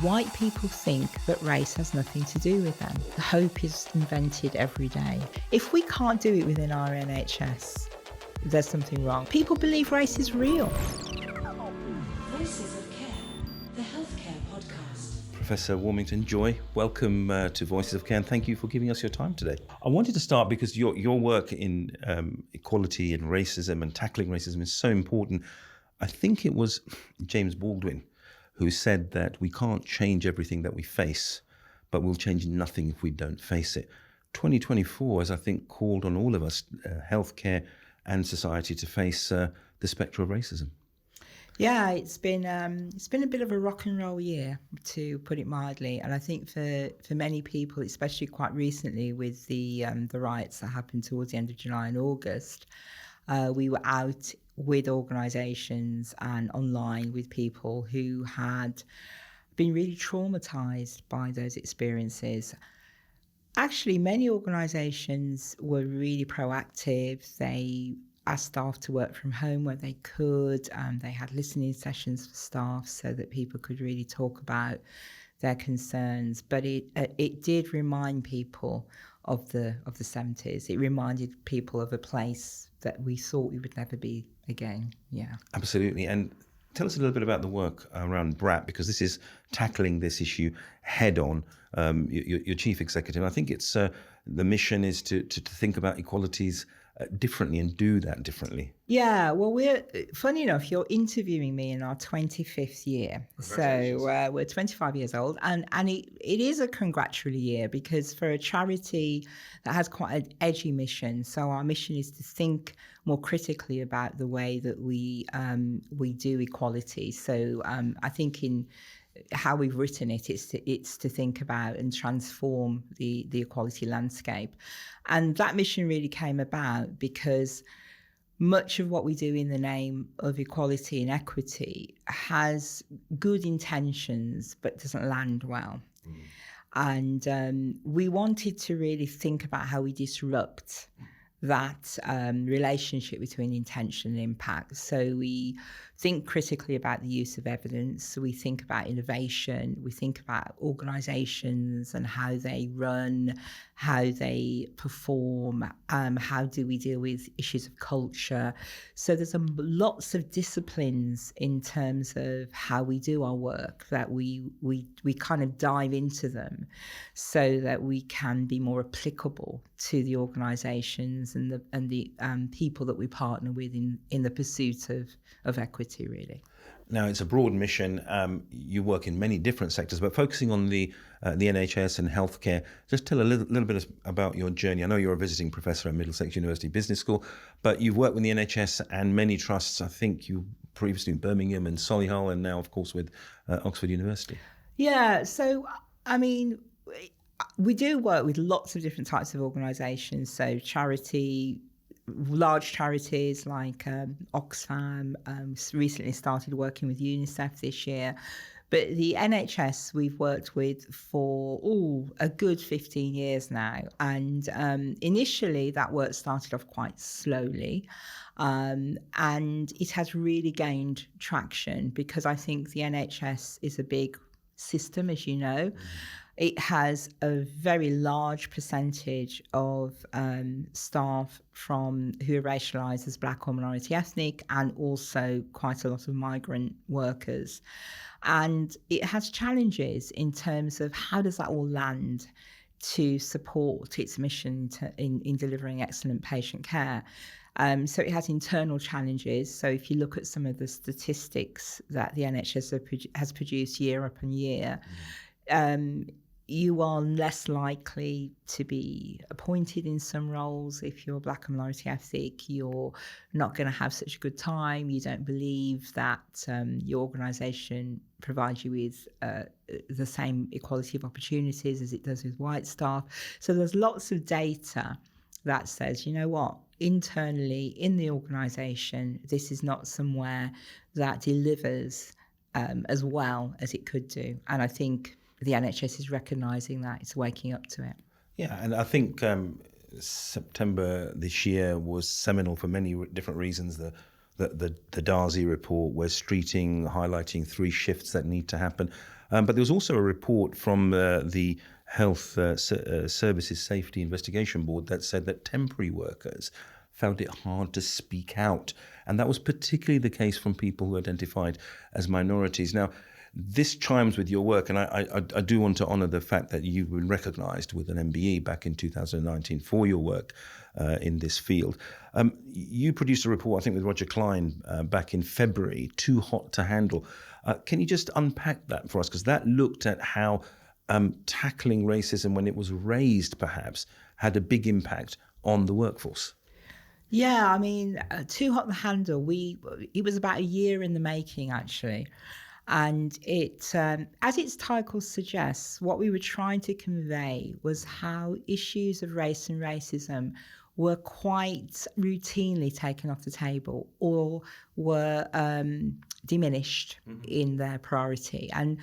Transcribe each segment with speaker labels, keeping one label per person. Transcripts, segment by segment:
Speaker 1: White people think that race has nothing to do with them. The hope is invented every day. If we can't do it within our NHS, there's something wrong. People believe race is real.
Speaker 2: Voices of Care, the healthcare podcast.
Speaker 3: Professor Warmington, Joy, welcome to Voices of Care, and thank you for giving us your time today. I wanted to start because your work in equality and racism and tackling racism is so important. I think it was James Baldwin who said that we can't change everything that we face, but we'll change nothing if we don't face it. 2024 has, I think, called on all of us, healthcare and society, to face the spectre of racism.
Speaker 1: Yeah, it's been a bit of a rock and roll year, to put it mildly, and I think for many people, especially quite recently with the riots that happened towards the end of July and August, we were out with organisations and online with people who had been really traumatised by those experiences. Actually, many organisations were really proactive. They asked staff to work from home where they could. They had listening sessions for staff so that people could really talk about their concerns. But it did remind people of the 70s. It reminded people of a place that we thought we would never be again. Yeah, absolutely.
Speaker 3: And tell us a little bit about the work around BRAP, because this is tackling this issue head on. Your chief executive, I think it's the mission is to think about equalities differently and do that differently.
Speaker 1: Yeah, well, funny enough, you're interviewing me in our 25th year. So we're 25 years old, and it is a congratulatory year, because for a charity that has quite an edgy mission, so our mission is to think more critically about the way that we do equality. So I think in how we've written it, it's to think about and transform the equality landscape. And that mission really came about because much of what we do in the name of equality and equity has good intentions but doesn't land well. And we wanted to really think about how we disrupt that relationship between intention and impact. So we think critically about the use of evidence. So we think about innovation. We think about organisations and how they run, how they perform, how do we deal with issues of culture. So there's lots of disciplines in terms of how we do our work that we kind of dive into them so that we can be more applicable to the organisations and the people that we partner with in the pursuit of equity, really.
Speaker 3: Now, it's a broad mission. You work in many different sectors, but focusing on the NHS and healthcare, just tell a little bit about your journey. I know you're a visiting professor at Middlesex University Business School, but you've worked with the NHS and many trusts. I think you previously in Birmingham and Solihull, and now, of course, with Oxford University.
Speaker 1: Yeah, so, I mean, we do work with lots of different types of organisations. So large charities like Oxfam, recently started working with UNICEF this year. But the NHS we've worked with for a good 15 years now. And initially that work started off quite slowly. And it has really gained traction because I think the NHS is a big system, as you know. It has a very large percentage of staff who are racialised as Black or minority ethnic, and also quite a lot of migrant workers. And it has challenges in terms of how does that all land to support its mission in delivering excellent patient care. So it has internal challenges. So if you look at some of the statistics that the NHS has produced year upon year, you are less likely to be appointed in some roles if you're Black and minority ethnic. You're not going to have such a good time. You don't believe that your organisation provides you with the same equality of opportunities as it does with white staff. So there's lots of data that says, you know what, internally in the organisation, this is not somewhere that delivers as well as it could do. And I think the NHS is recognising that, it's waking up to it.
Speaker 3: Yeah, and I think September this year was seminal for many different reasons. The the Darzi report, where streeting, highlighting 3 shifts that need to happen. But there was also a report from the Health Services Safety Investigation Board that said that temporary workers found it hard to speak out. And that was particularly the case from people who identified as minorities. Now, this chimes with your work, and I do want to honour the fact that you've been recognised with an MBE back in 2019 for your work in this field. You produced a report, I think, with Roger Klein back in February, Too Hot to Handle. Can you just unpack that for us? Because that looked at how tackling racism when it was raised, perhaps, had a big impact on the workforce.
Speaker 1: Yeah, I mean, Too Hot to Handle, it was about a year in the making, actually. And it, as its title suggests, what we were trying to convey was how issues of race and racism were quite routinely taken off the table or were diminished in their priority. And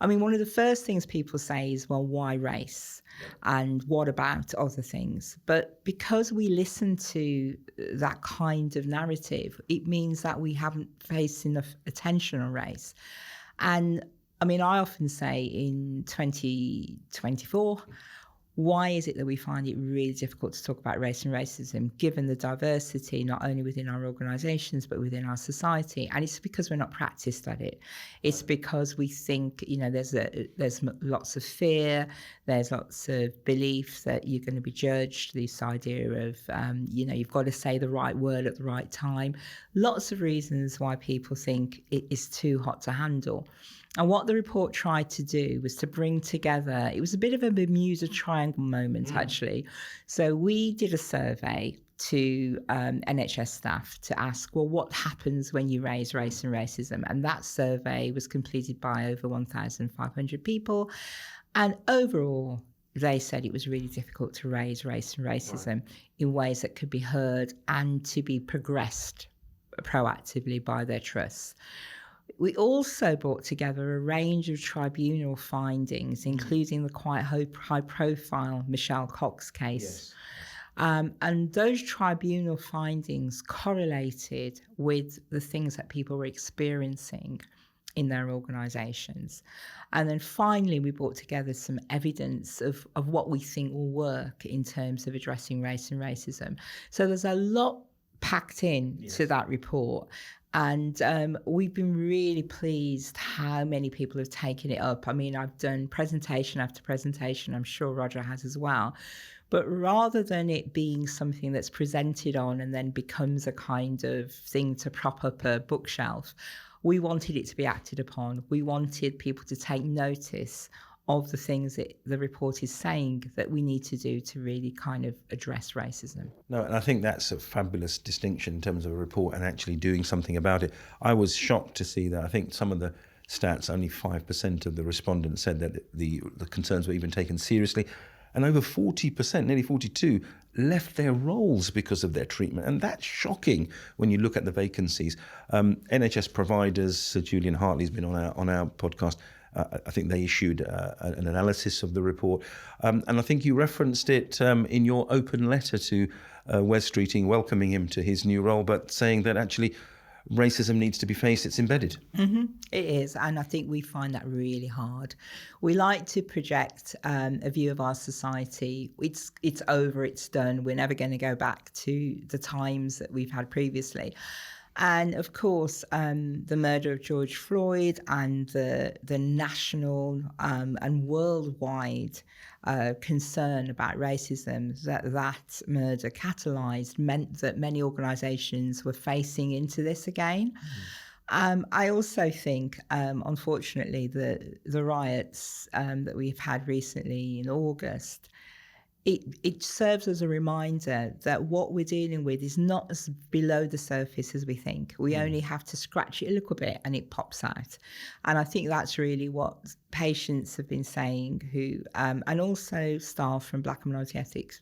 Speaker 1: I mean, one of the first things people say is, well, why race? And what about other things? But because we listen to that kind of narrative, it means that we haven't faced enough attention on race. And I mean, I often say in 2024, why is it that we find it really difficult to talk about race and racism, given the diversity, not only within our organisations, but within our society? And it's because we're not practiced at it. It's because we think, there's lots of fear, there's lots of belief that you're going to be judged, this idea of, you've got to say the right word at the right time. Lots of reasons why people think it is too hot to handle. And what the report tried to do was to bring together, it was a bit of a Bermuda Triangle moment, actually. So we did a survey to NHS staff to ask, well, what happens when you raise race and racism? And that survey was completed by over 1,500 people. And overall, they said it was really difficult to raise race and racism in ways that could be heard and to be progressed proactively by their trusts. We also brought together a range of tribunal findings, including the quite high-profile Michelle Cox case. Yes. And those tribunal findings correlated with the things that people were experiencing in their organisations. And then finally, we brought together some evidence of what we think will work in terms of addressing race and racism. So there's a lot packed in to that report. And we've been really pleased how many people have taken it up. I mean, I've done presentation after presentation. I'm sure Roger has as well. But rather than it being something that's presented on and then becomes a kind of thing to prop up a bookshelf, we wanted it to be acted upon. We wanted people to take notice of the things that the report is saying that we need to do to really kind of address racism.
Speaker 3: No, and I think that's a fabulous distinction in terms of a report and actually doing something about it. I was shocked to see that. I think some of the stats, only 5% of the respondents said that the concerns were even taken seriously. And over 40%, nearly 42%, left their roles because of their treatment. And that's shocking when you look at the vacancies. NHS providers, Sir Julian Hartley's been on our podcast. I think they issued an analysis of the report. And I think you referenced it in your open letter to Wes Streeting, welcoming him to his new role, but saying that actually racism needs to be faced, it's embedded.
Speaker 1: Mm-hmm. It is, and I think we find that really hard. We like to project a view of our society. It's over, it's done. We're never going to go back to the times that we've had previously. And of course, the murder of George Floyd and the national and worldwide concern about racism that murder catalysed meant that many organisations were facing into this again. I also think, unfortunately, the riots that we've had recently in August, it serves as a reminder that what we're dealing with is not as below the surface as we think. We only have to scratch it a little bit and it pops out. And I think that's really what patients have been saying, who and also staff from Black and minority ethnic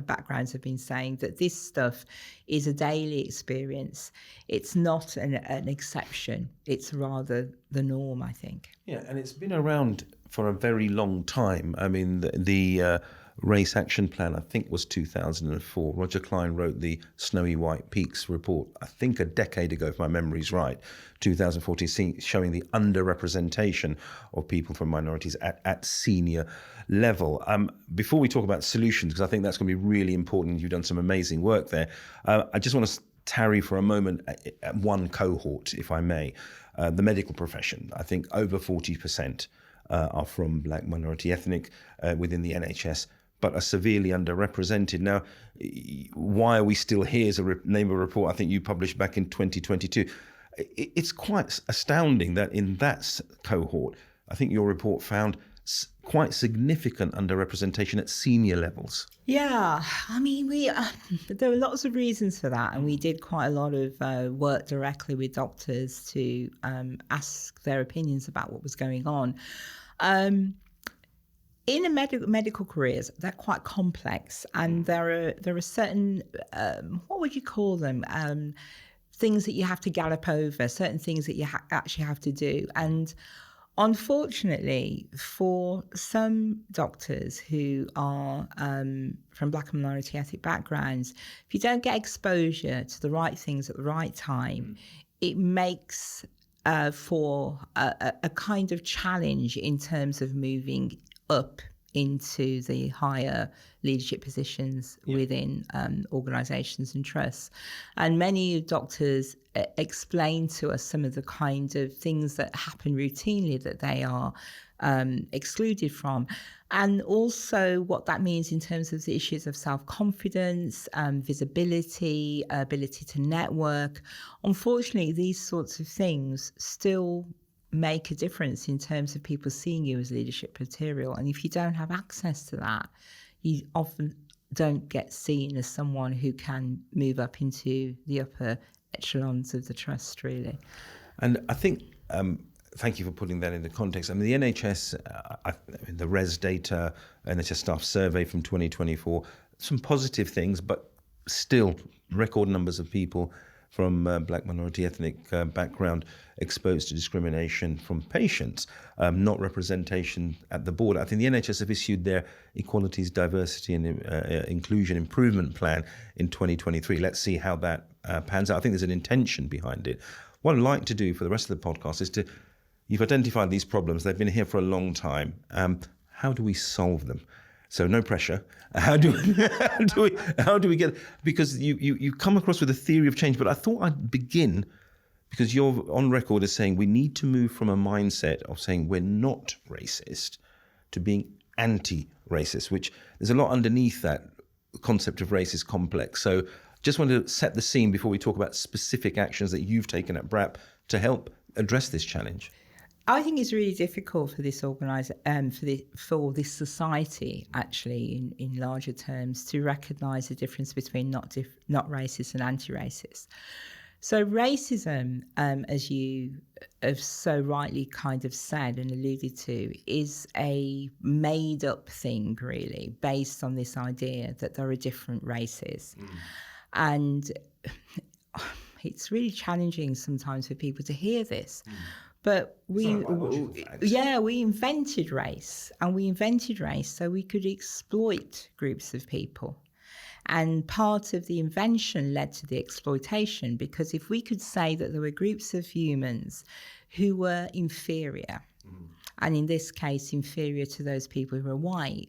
Speaker 1: backgrounds have been saying that this stuff is a daily experience. It's not an exception. It's rather the norm, I think.
Speaker 3: Yeah, and it's been around for a very long time. I mean, the race action plan, I think, was 2004. Roger Klein wrote the Snowy White Peaks report, I think a decade ago, if my memory's right, 2014, showing the underrepresentation of people from minorities at senior level. Before we talk about solutions, because I think that's going to be really important, you've done some amazing work there, I just want to tarry for a moment at one cohort, if I may, the medical profession. I think over 40% are from black minority ethnic within the NHS, but are severely underrepresented. Now, why are we still here is name of a report I think you published back in 2022. It's quite astounding that in that cohort, I think your report found quite significant underrepresentation at senior levels.
Speaker 1: Yeah, I mean, there were lots of reasons for that, and we did quite a lot of work directly with doctors to ask their opinions about what was going on. In a medical careers, they're quite complex, and there are certain what would you call them? Things that you have to gallop over, certain things that you actually have to do. And unfortunately, for some doctors who are from black and minority ethnic backgrounds, if you don't get exposure to the right things at the right time, it makes for a kind of challenge in terms of moving up into the higher leadership positions within organisations and trusts. And many doctors explain to us some of the kind of things that happen routinely that they are excluded from. And also what that means in terms of the issues of self-confidence, visibility, ability to network. Unfortunately, these sorts of things still make a difference in terms of people seeing you as leadership material. And if you don't have access to that, you often don't get seen as someone who can move up into the upper echelons of the trust, really.
Speaker 3: And I think, thank you for putting that into context. I mean, the NHS, the RES data, NHS staff survey from 2024, some positive things, but still record numbers of people from black minority ethnic background exposed to discrimination from patients, not representation at the board. I think the NHS have issued their Equalities, Diversity and Inclusion Improvement Plan in 2023. Let's see how that pans out. I think there's an intention behind it. What I'd like to do for the rest of the podcast is you've identified these problems. They've been here for a long time. How do we solve them? So no pressure. How do we get? Because you come across with a theory of change, but I thought I'd begin because you're on record as saying we need to move from a mindset of saying we're not racist to being anti-racist, which there's a lot underneath that concept of race is complex. So just want to set the scene before we talk about specific actions that you've taken at BRAP to help address this challenge.
Speaker 1: I think it's really difficult for this for this society, actually, in larger terms, to recognise the difference between not racist and anti-racist. So racism, as you have so rightly kind of said and alluded to, is a made-up thing, really, based on this idea that there are different races. And it's really challenging sometimes for people to hear this. But we invented race, and we invented race so we could exploit groups of people. And part of the invention led to the exploitation, because if we could say that there were groups of humans who were inferior, and in this case, inferior to those people who are white,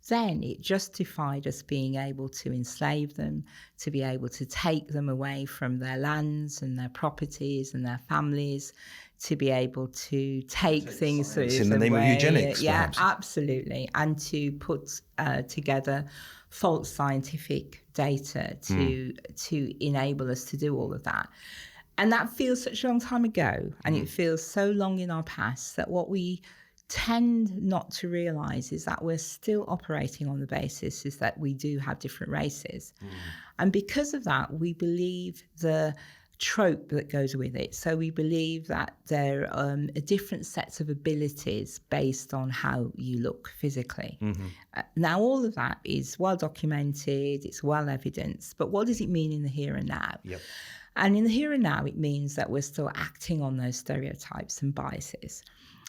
Speaker 1: then it justified us being able to enslave them, to be able to take them away from their lands and their properties and their families, to be able to take things
Speaker 3: in the name of eugenics,
Speaker 1: yeah,
Speaker 3: perhaps.
Speaker 1: Absolutely, and to put together false scientific data to enable us to do all of that. And that feels such a long time ago, and it feels so long in our past that what we tend not to realise is that we're still operating on the basis is that we do have different races. And because of that, we believe the trope that goes with it. So we believe that there are different sets of abilities based on how you look physically. Now, all of that is well documented, it's well evidenced, but what does it mean in the here and now? And in the here and now, it means that we're still acting on those stereotypes and biases.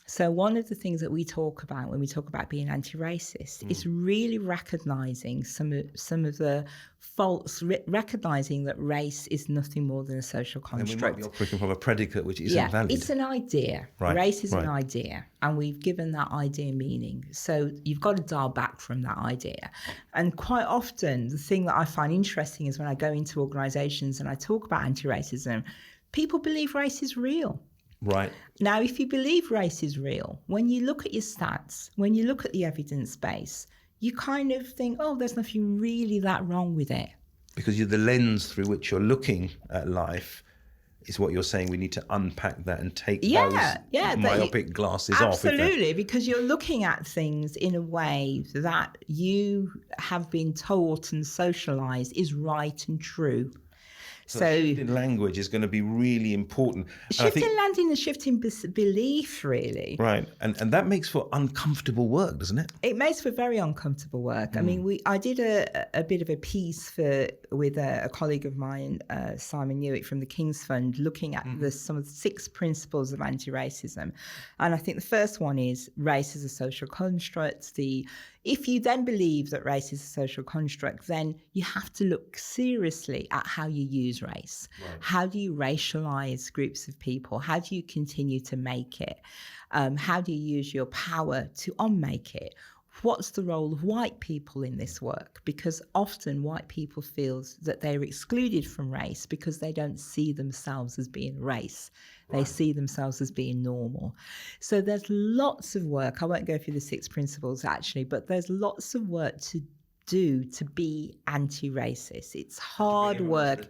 Speaker 1: So one of the things that we talk about when we talk about being anti-racist is really recognizing some of the faults, recognizing that race is nothing more than a social construct.
Speaker 3: And we might be operating from a predicate which isn't valid.
Speaker 1: It's an idea.
Speaker 3: Right,
Speaker 1: Race is
Speaker 3: right.
Speaker 1: an idea, and we've given that idea meaning. So you've got to dial back from that idea. And quite often, the thing that I find interesting is when I go into organizations and I talk about anti-racism, people believe race is real.
Speaker 3: Right.
Speaker 1: Now, if you believe race is real, when you look at your stats, when you look at the evidence base, you kind of think, oh, there's nothing really that wrong with it.
Speaker 3: Because the lens through which you're looking at life is what you're saying. We need to unpack that and take those myopic glasses off.
Speaker 1: Absolutely, because you're looking at things in a way that you have been taught and socialized is right and true.
Speaker 3: So shifting language is going to be really important.
Speaker 1: Shifting landing and shifting belief, really.
Speaker 3: Right. And that makes for uncomfortable work, doesn't it?
Speaker 1: It makes for very uncomfortable work. I mean, I did a bit of a piece with a colleague of mine, Simon Newick from the King's Fund, looking at some of the 6 principles of anti-racism. And I think the first one is race as a social construct. If you then believe that race is a social construct, then you have to look seriously at how you use race. Right. How do you racialize groups of people? How do you continue to make it? How do you use your power to unmake it? What's the role of white people in this work? Because often white people feel that they're excluded from race because they don't see themselves as being race. They see themselves as being normal. So there's lots of work. I won't go through the 6 principles actually, but there's lots of work to do to be anti-racist. It's hard work.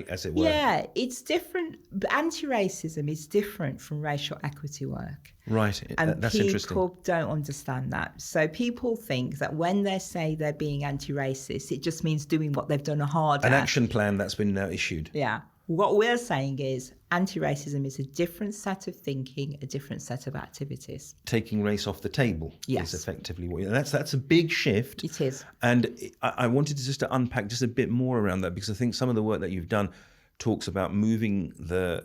Speaker 3: As it were.
Speaker 1: Yeah, it's different. Anti-racism is different from racial equity work.
Speaker 3: Right,
Speaker 1: and
Speaker 3: that's interesting.
Speaker 1: People don't understand that. So people think that when they say they're being anti-racist, it just means doing what they've done hard.
Speaker 3: An action plan that's been issued.
Speaker 1: Yeah. What we're saying is anti-racism is a different set of thinking, a different set of activities.
Speaker 3: Taking race off the table
Speaker 1: is
Speaker 3: effectively what that's a big shift.
Speaker 1: It is.
Speaker 3: And I wanted to unpack just a bit more around that, because I think some of the work that you've done talks about moving the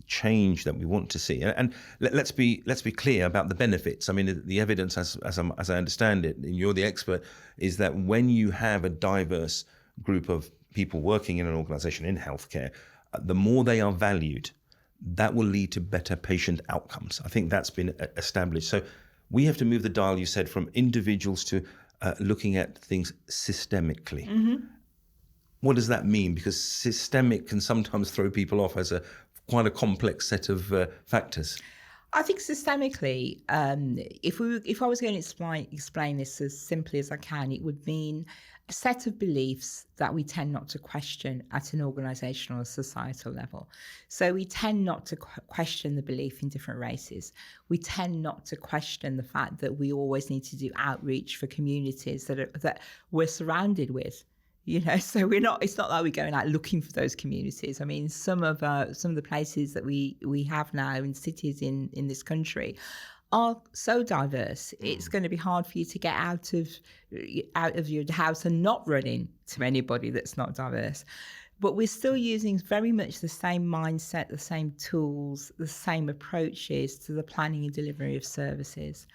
Speaker 3: change that we want to see. And let's be clear about the benefits. I mean, the evidence, as I understand it, and you're the expert, is that when you have a diverse group of people working in an organization in healthcare, the more they are valued, that will lead to better patient outcomes. I think that's been established. So we have to move the dial, you said, from individuals to looking at things systemically. Mm-hmm. What does that mean? Because systemic can sometimes throw people off as quite a complex set of factors.
Speaker 1: I think systemically, if I was going to explain this as simply as I can, it would mean a set of beliefs that we tend not to question at an organisational or societal level. So we tend not to question the belief in different races. We tend not to question the fact that we always need to do outreach for communities that we're surrounded with. You know, so it's not like we're going out looking for those communities. I mean, some of the places that we have now in cities in this country are so diverse. It's going to be hard for you to get out of your house and not run into anybody that's not diverse. But we're still using very much the same mindset, the same tools, the same approaches to the planning and delivery of services.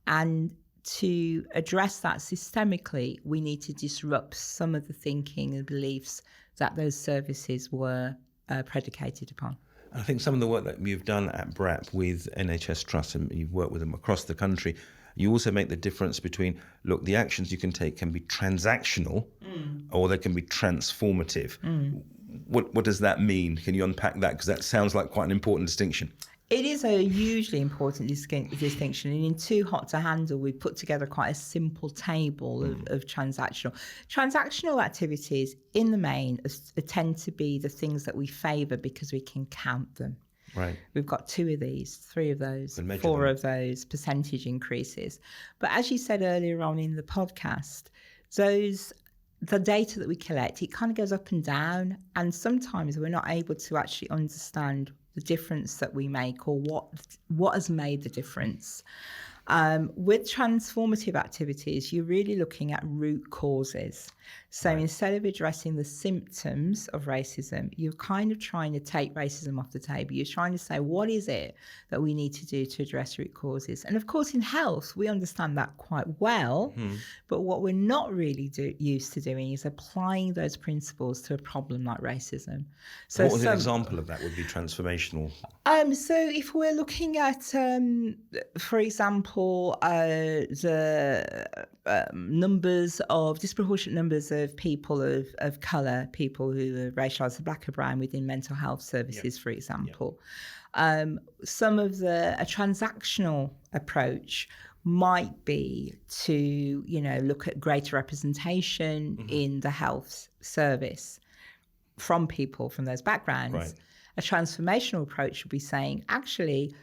Speaker 1: And to address that systemically, we need to disrupt some of the thinking and beliefs that those services were predicated upon.
Speaker 3: I think some of the work that you've done at BRAP with NHS Trust, and you've worked with them across the country, you also make the difference between, look, the actions you can take can be transactional or they can be transformative. What does that mean? Can you unpack that? Because that sounds like quite an important distinction.
Speaker 1: It is a hugely important distinction, and in Too Hot to Handle, we've put together quite a simple table of transactional. Transactional activities, in the main, tend to be the things that we favour because we can count them.
Speaker 3: Right.
Speaker 1: We've got 2 of these, 3 of those, 4 of those percentage increases. But as you said earlier on in the podcast, the data that we collect, it kind of goes up and down, and sometimes we're not able to actually understand the difference that we make or what has made the difference. With transformative activities, you're really looking at root causes. So instead of addressing the symptoms of racism, you're kind of trying to take racism off the table. You're trying to say, what is it that we need to do to address root causes? And of course, in health, we understand that quite well. But what we're not really used to doing is applying those principles to a problem like racism. So
Speaker 3: what was an example of that would be transformational?
Speaker 1: So if we're looking at, for example, the disproportionate numbers of people of colour, people who are racialised, black or brown within mental health services, for example, some of a transactional approach might be to, look at greater representation in the health service from people from those backgrounds.
Speaker 3: Right.
Speaker 1: A transformational approach would be saying, actually,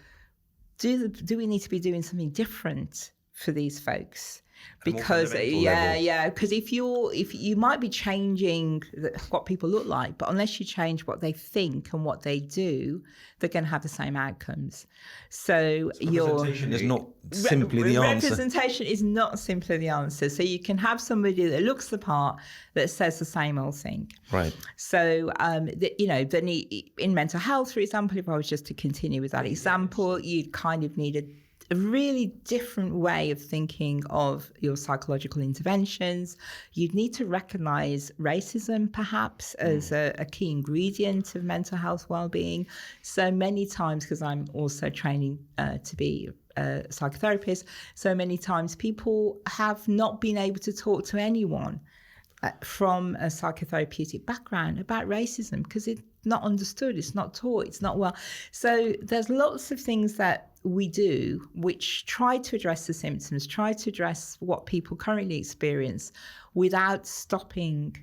Speaker 1: do we need to be doing something different for these folks? Because because if you might be changing what people look like, but unless you change what they think and what they do, they're going to have the same outcomes. So
Speaker 3: representation is not simply the answer.
Speaker 1: Representation is not simply the answer. So you can have somebody that looks the part that says the same old thing.
Speaker 3: Right.
Speaker 1: So in mental health, for example, if I was just to continue with that example, you'd kind of need a really different way of thinking of your psychological interventions. You'd need to recognize racism perhaps as a key ingredient of mental health well-being. So many times, because I'm also training to be a psychotherapist, so many times people have not been able to talk to anyone from a psychotherapeutic background about racism because it's not understood, it's not taught, it's not well. So there's lots of things that we do which try to address the symptoms, try to address what people currently experience without stopping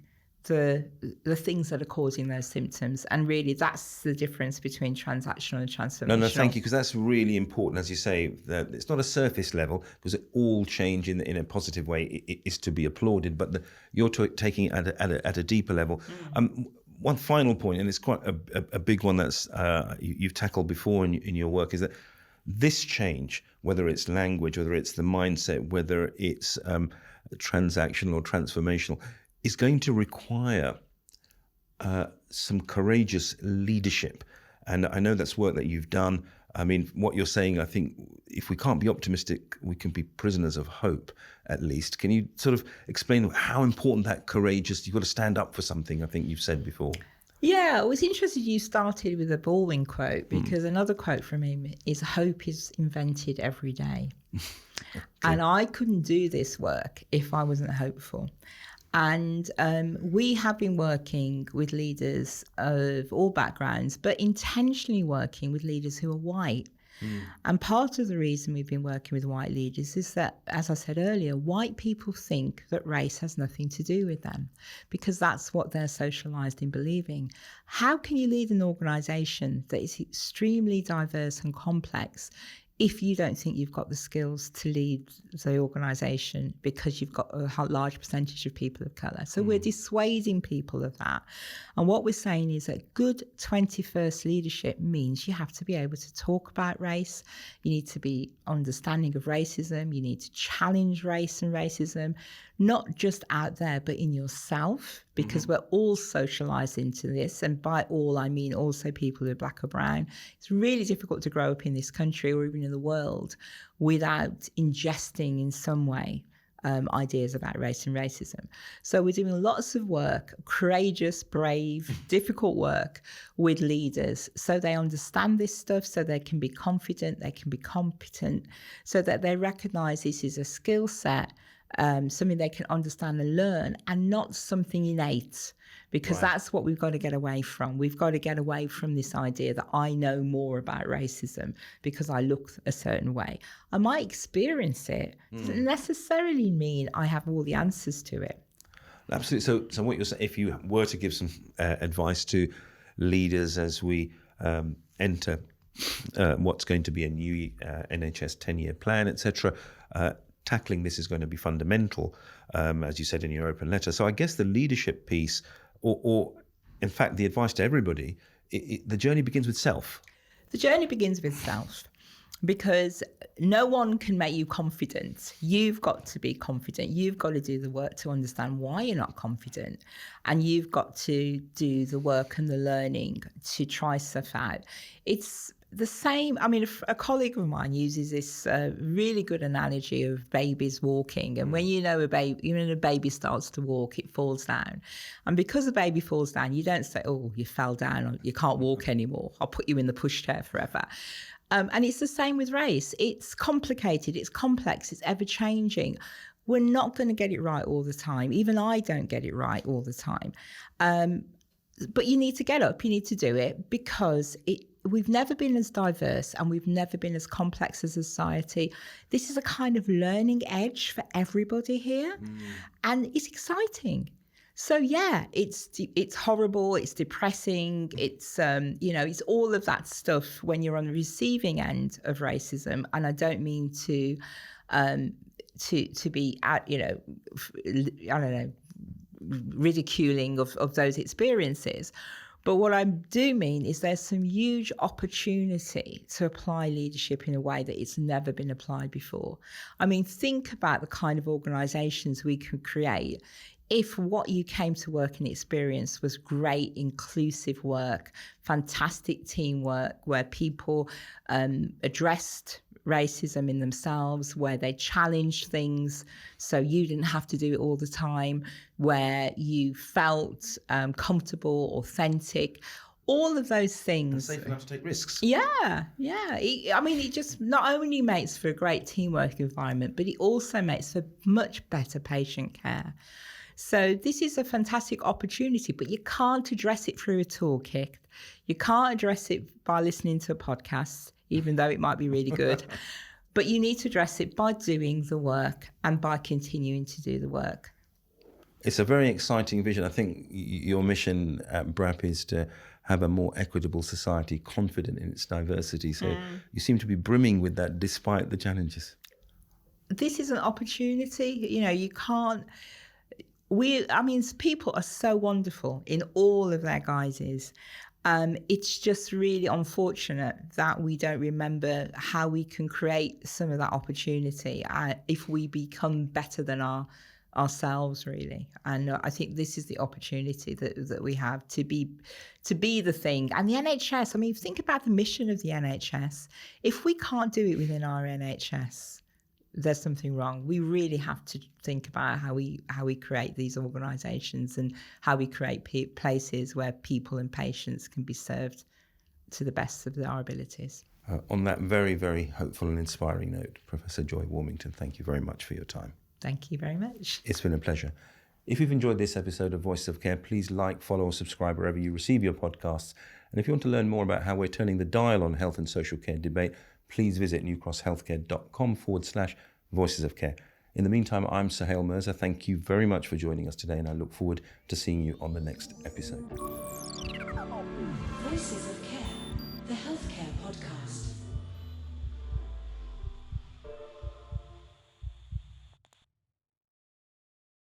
Speaker 1: the things that are causing those symptoms. And really that's the difference between transactional and transformational.
Speaker 3: No, thank you, because that's really important, as you say, that it's not a surface level, because all change in a positive way is to be applauded, but you're taking it at a deeper level. One final point, and it's quite a big one that's you've tackled before in your work, is that this change, whether it's language, whether it's the mindset, whether it's transactional or transformational, is going to require some courageous leadership. And I know that's work that you've done. I mean, what you're saying, I think if we can't be optimistic, we can be prisoners of hope, at least. Can you sort of explain how important that courageous, you've got to stand up for something, I think you've said before.
Speaker 1: Yeah, I was interested you started with a Baldwin quote, because another quote from him is, hope is invented every day. And I couldn't do this work if I wasn't hopeful. And we have been working with leaders of all backgrounds, but intentionally working with leaders who are white. And part of the reason we've been working with white leaders is that, as I said earlier, white people think that race has nothing to do with them because that's what they're socialized in believing. How can you lead an organization that is extremely diverse and complex if you don't think you've got the skills to lead the organisation because you've got a large percentage of people of colour? So we're dissuading people of that. And what we're saying is that good 21st leadership means you have to be able to talk about race. You need to be understanding of racism. You need to challenge race and racism, not just out there, but in yourself, because we're all socialised into this. And by all, I mean also people who are black or brown. It's really difficult to grow up in this country or even in the world without ingesting in some way ideas about race and racism. So we're doing lots of work, courageous, brave, difficult work with leaders so they understand this stuff, so they can be confident, they can be competent, so that they recognise this is a skill set, something they can understand and learn, and not something innate, because that's what we've got to get away from. We've got to get away from this idea that I know more about racism because I look a certain way. I might experience it, doesn't necessarily mean I have all the answers to it.
Speaker 3: Absolutely. So what you're saying, if you were to give some advice to leaders as we enter what's going to be a new NHS 10-year plan, etc., tackling this is going to be fundamental, as you said in your open letter. So I guess the leadership piece, or in fact, the advice to everybody, the journey begins with self.
Speaker 1: The journey begins with self. because no one can make you confident. You've got to be confident. You've got to do the work to understand why you're not confident. And you've got to do the work and the learning to try stuff out. It's the same. I mean, a colleague of mine uses this really good analogy of babies walking. And when a baby starts to walk, it falls down. And because a baby falls down, you don't say, oh, you fell down, or you can't walk anymore. I'll put you in the pushchair forever. And it's the same with race. It's complicated, it's complex, it's ever-changing. We're not going to get it right all the time. Even I don't get it right all the time. But you need to get up, you need to do it, because we've never been as diverse and we've never been as complex as a society. This is a kind of learning edge for everybody here. And it's exciting. So yeah, it's horrible, it's depressing, it's it's all of that stuff when you're on the receiving end of racism. And I don't mean to be ridiculing of those experiences. But what I do mean is there's some huge opportunity to apply leadership in a way that it's never been applied before. I mean, think about the kind of organisations we could create if what you came to work and experience was great, inclusive work, fantastic teamwork, where people addressed racism in themselves, where they challenged things so you didn't have to do it all the time, where you felt comfortable, authentic, all of those things.
Speaker 3: And safe enough to take risks.
Speaker 1: Yeah. I mean, it just not only makes for a great teamwork environment, but it also makes for much better patient care. So this is a fantastic opportunity, but you can't address it through a toolkit. You can't address it by listening to a podcast, even though it might be really good. But you need to address it by doing the work and by continuing to do the work.
Speaker 3: It's a very exciting vision. I think your mission at BRAP is to have a more equitable society, confident in its diversity. So you seem to be brimming with that despite the challenges.
Speaker 1: This is an opportunity. You can't... people are so wonderful in all of their guises. It's just really unfortunate that we don't remember how we can create some of that opportunity if we become better than ourselves, really. And I think this is the opportunity that we have to be the thing. And the NHS, I mean, think about the mission of the NHS. If we can't do it within our NHS, there's something wrong. We really have to think about how we create these organisations and how we create places where people and patients can be served to the best of our abilities.
Speaker 3: On that very, very hopeful and inspiring note, Professor Joy Warmington, thank you very much for your time.
Speaker 1: Thank you very much.
Speaker 3: It's been a pleasure. If you've enjoyed this episode of Voices of Care, please like, follow, or subscribe wherever you receive your podcasts. And if you want to learn more about how we're turning the dial on health and social care debate, please visit newcrosshealthcare.com/Voices of Care. In the meantime, I'm Suhail Mirza. Thank you very much for joining us today, and I look forward to seeing you on the next episode.
Speaker 2: Voices of Care, the Healthcare Podcast.